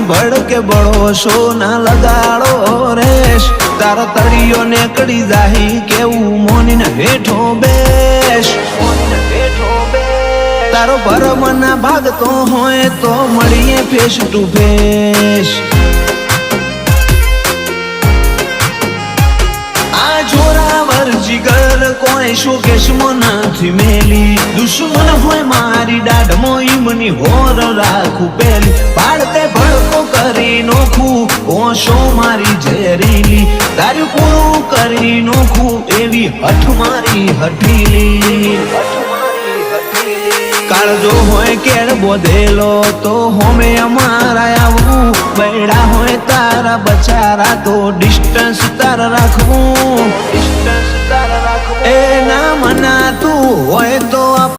ભડકે બળો શો ના લગાડો રેશ તારા તળિયો ને કડી જાહી કેવું મોનીને હેઠો બેસ તારો ભરમ ના ભાગતો હોય તો મળીએ ફેસ ટુ ફેસ આ જોરાવર જીગર કોઈ શોકેશમાં નથી મેલી દુશ્મન હોય મારી દાઢમાં ઈમની હોર રાખું પેલી પાડતે ભડકો કરી નોખું ઓશો મારી ઝેરીલી તારું પૂરું કરી નોખું એવી હઠ મારી હઠીલી કાળજો હોય કેળ બોધેલો તો હોમે અમારા આવવું બૈડા હોય તારા બચારા તો ડિસ્ટન્સ તારા રાખવું એ ના મનાતું હોય તો